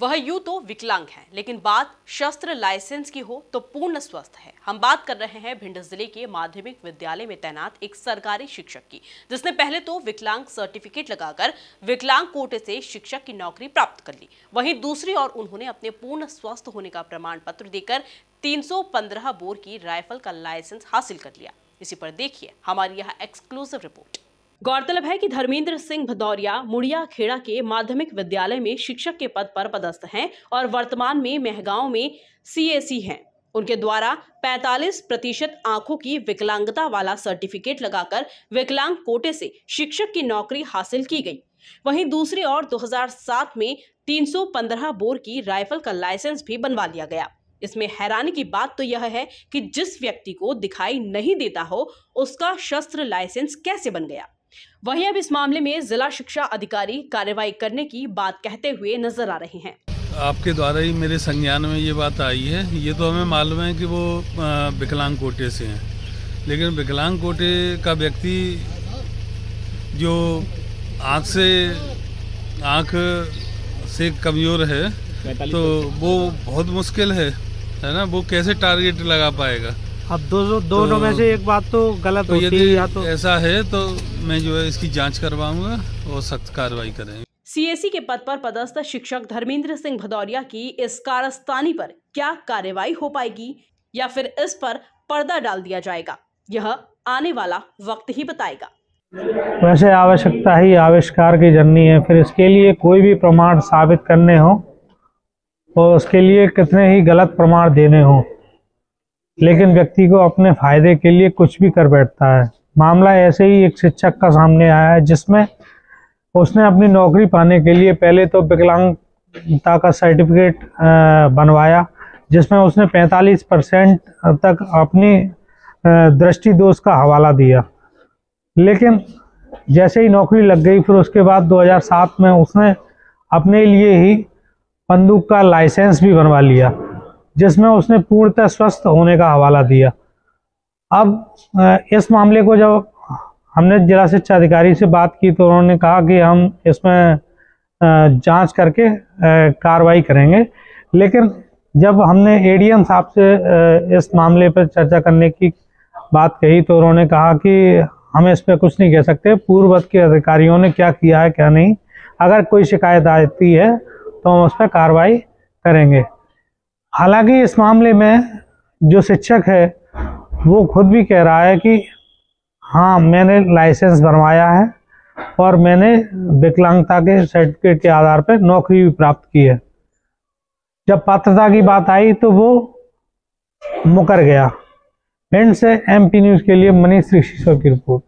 वह यूं तो विकलांग है, लेकिन बात शस्त्र लाइसेंस की हो तो पूर्ण स्वस्थ है। हम बात कर रहे हैं भिंड जिले के माध्यमिक विद्यालय में तैनात एक सरकारी शिक्षक की, जिसने पहले तो विकलांग सर्टिफिकेट लगाकर विकलांग कोटे से शिक्षक की नौकरी प्राप्त कर ली। वहीं दूसरी ओर उन्होंने अपने पूर्ण स्वस्थ होने का प्रमाण पत्र देकर 315 बोर की राइफल का लाइसेंस हासिल कर लिया। इसी पर देखिए हमारी यह एक्सक्लूसिव रिपोर्ट। गौरतलब है कि धर्मेंद्र सिंह भदौरिया मुड़िया खेड़ा के माध्यमिक विद्यालय में शिक्षक के पद पर पदस्थ हैं और वर्तमान में मेहगांव में CAC हैं। उनके द्वारा 45% आंखों की विकलांगता वाला सर्टिफिकेट लगाकर विकलांग कोटे से शिक्षक की नौकरी हासिल की गई। वहीं दूसरी ओर 2007 में 315 बोर की राइफल का लाइसेंस भी बनवा लिया गया। इसमें हैरानी की बात तो यह है कि जिस व्यक्ति को दिखाई नहीं देता हो उसका शस्त्र लाइसेंस कैसे बन गया। वहीं अब इस मामले में जिला शिक्षा अधिकारी कार्रवाई करने की बात कहते हुए नजर आ रहे हैं। आपके द्वारा ही मेरे संज्ञान में ये बात आई है। ये तो हमें मालूम है कि वो विकलांग कोटे से हैं, लेकिन विकलांग कोटे का व्यक्ति जो आँख से कमजोर है तो वो बहुत मुश्किल है ना। वो कैसे टारगेट लगा पाएगा? अब दोनों में से एक बात तो गलत होती है। या तो ऐसा है तो मैं जो है इसकी जांच करवाऊंगा और सख्त कार्रवाई करेंगे। CAC के पद पर पदस्थ शिक्षक धर्मेंद्र सिंह भदौरिया की इस कारस्तानी पर क्या कार्रवाई हो पाएगी या फिर इस पर पर्दा डाल दिया जाएगा, यह आने वाला वक्त ही बताएगा। वैसे आवश्यकता ही आविष्कार की जननी है। फिर इसके लिए कोई भी प्रमाण साबित करने हो और उसके लिए कितने ही गलत प्रमाण देने हो, लेकिन व्यक्ति को अपने फायदे के लिए कुछ भी कर बैठता है। मामला ऐसे ही एक शिक्षक का सामने आया है, जिसमें उसने अपनी नौकरी पाने के लिए पहले तो विकलांगता का सर्टिफिकेट बनवाया, जिसमें उसने 45% तक अपनी दृष्टि दोष का हवाला दिया। लेकिन जैसे ही नौकरी लग गई, फिर उसके बाद 2007 में उसने अपने लिए ही बंदूक का लाइसेंस भी बनवा लिया, जिसमें उसने पूर्णतः स्वस्थ होने का हवाला दिया। अब इस मामले को जब हमने जिला शिक्षा अधिकारी से बात की तो उन्होंने कहा कि हम इसमें जांच करके कार्रवाई करेंगे। लेकिन जब हमने ADM साहब से इस मामले पर चर्चा करने की बात कही तो उन्होंने कहा कि हम इस पर कुछ नहीं कह सकते, पूर्ववत के अधिकारियों ने क्या किया है क्या नहीं। अगर कोई शिकायत आती है तो हम उस पर कार्रवाई करेंगे। हालांकि इस मामले में जो शिक्षक है वो खुद भी कह रहा है कि हाँ, मैंने लाइसेंस बनवाया है और मैंने विकलांगता के सर्टिफिकेट के आधार पर नौकरी भी प्राप्त की है। जब पात्रता की बात आई तो वो मुकर गया। भिंड से MP न्यूज़ के लिए मनीष ऋषि की रिपोर्ट।